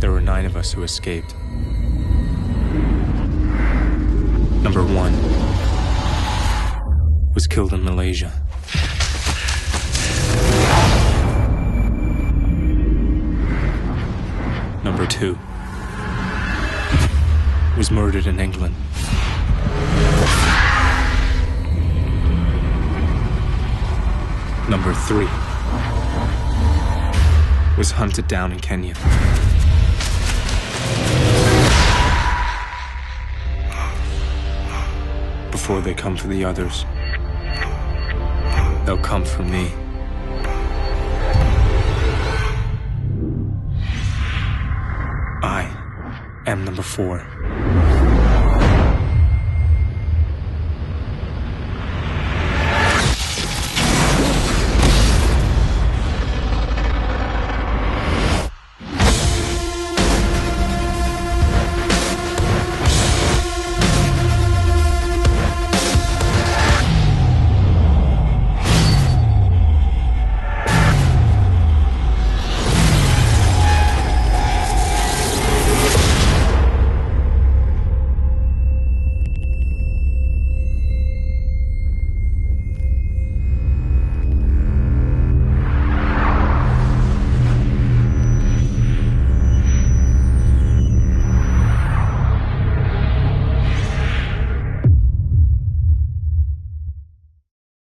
There were 9 of us who escaped. Number 1 was killed in Malaysia. Number 2 was murdered in England. Number 3 was hunted down in Kenya. Before they come for the others, they'll come for me. I am number 4.